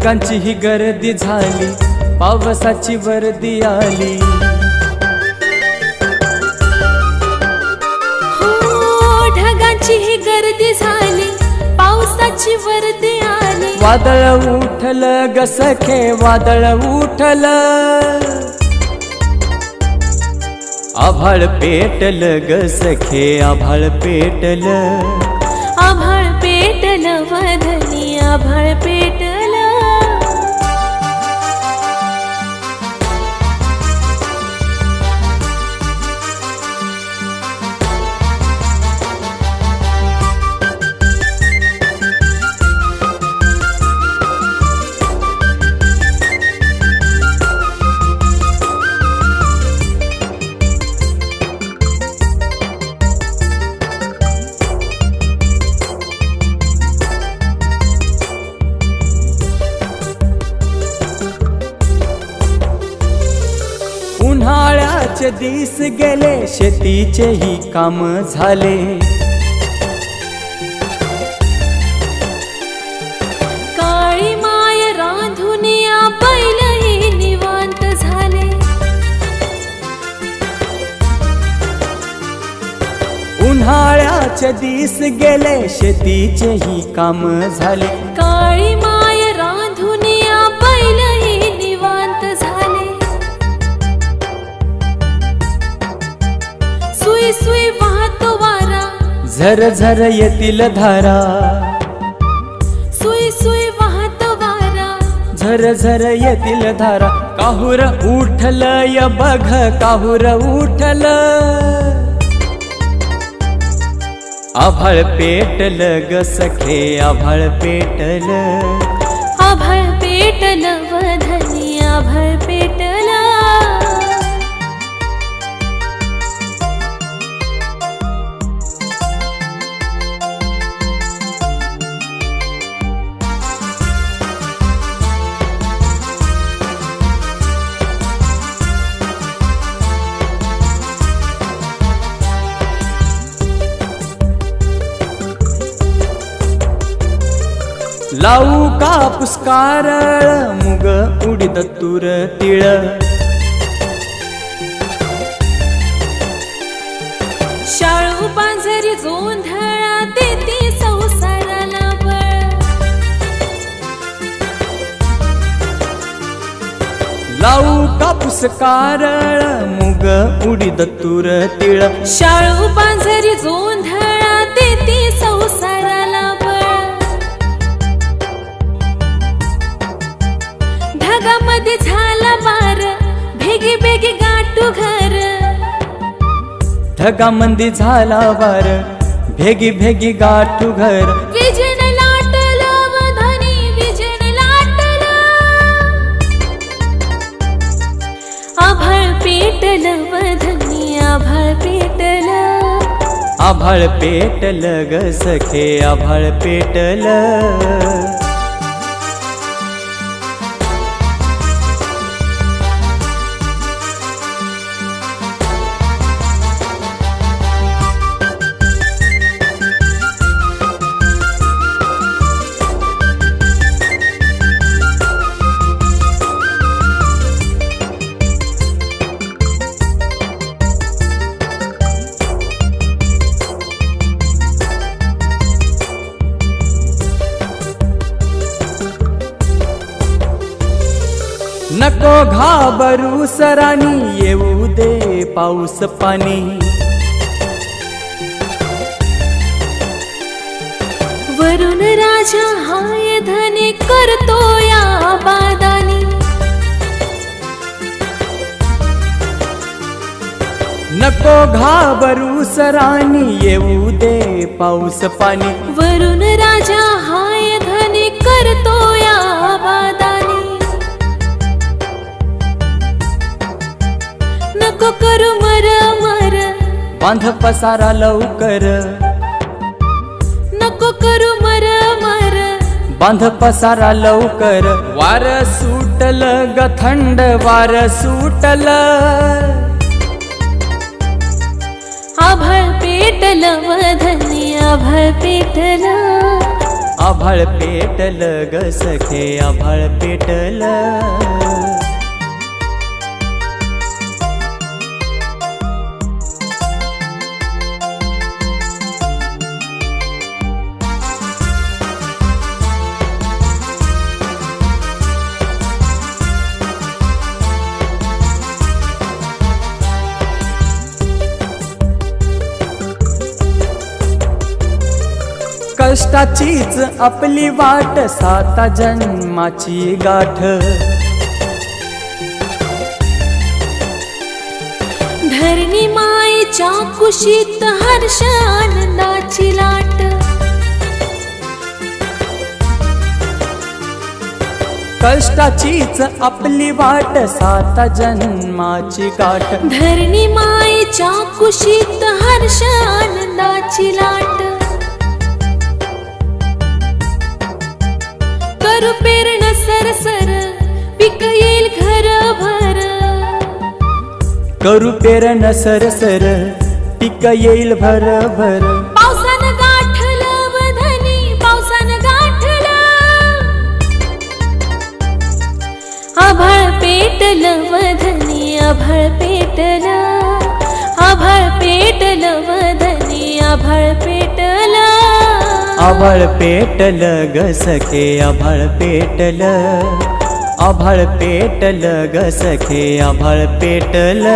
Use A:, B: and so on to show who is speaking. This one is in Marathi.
A: ढगांची ही गर्दी झाली, पावसाची वर्दी आली।
B: हो ढगांची ही गर्दी झाली, पावसाची वर्दी आली।
A: वादळ उठलं ग सखे, वादळ उठलं, आभाळ पेटलं ग सखे, आभाळ पेटलं।
B: आभाळ पेटलं वदनी, आभाळ पेटलं।
A: उन्हाळ्याचे दिस गेले, शेतीचेही काम झाले।
B: काळी माय रांधुनिया, बैलही निवांत झाले।
A: उन्हाळ्याचे दिस गेले, शेतीचेही काम झाले।
B: काळी माय रांधुनिया, बैलही निवांत झाले। सुई सुई वाहतो वारा,
A: झर झर येतील धारा।
B: सुई सुई वाहतो वारा,
A: झर झर येतील धारा। काहुर उठलं य बघ, काहुर उठलं, आभाळ पेटलं ग सखे, आभाळ पेटलं।
B: आभाळ पेटलं वदनी, आभाळ पेटलं।
A: लावू कापूस कारळ, मुग उडीद तूर तिळ।
B: शाळू पांझरी जोंधळा, देती संसाराला बळ।
A: लावू कापूस कारळ, मुग उडीद तूर तिळ।
B: शाळू पांझरी जोंधळा, देती संसाराला बळ। ढगामध्ये झाला वार, भेगी भेगी गाठू घर।
A: ढगामंदी झाला वार, भेगी भेगी गाठू घर।
B: विजन लाटलं वदनी, विजन लाटलं, आभाळ पेटलं वदनी, आभाळ पेटलं।
A: आभाळ पेटलं ग सखे, आभाळ पेटलं। नको घाबरू सरानी, येऊ दे पाऊस पाणी।
B: वरुण राजा हाय धनी, करतो या बादानी।
A: नको घाबरू सरानी, येऊ दे पाऊस पाणी।
B: वरुण राजा हाय धनी, करतो या बादानी। नको करू मर मर,
A: बांध पसारा लवकर।
B: नको करू मर मर,
A: बांध पसारा लवकर। वार सुटल ग थंड, वार सुटल,
B: आभाळ पेटलं वदनी, आभाळ पेटलं।
A: आभाळ पेटल ग सखे आभाळ पेटल. कष्टाचीच आपली वाट साता जन्माची गाठ.
B: धरणी मायेच्या कुशीत हर्ष आनंदाची लाट.
A: कष्टाचीच आपली वाट साता जन्माची गाठ.
B: धरणी मायेच्या कुशीत हर्ष आनंदाची लाट. करू पेरण सरसर पीक येईल घरभर.
A: करू पेरण सरसर पीक येईल भरभर.
B: पावसानं गाठलं वधनी पावसानं गाठलं. आभाळ पेटलं वधनी आभाळ पेटलं. आभाळ पेटलं वधनी आभाळ पेटलं.
A: आभाळ पेटल ग सखे आभाळ पेटल. आभाळ पेटल ग सखे आभाळ पेटल.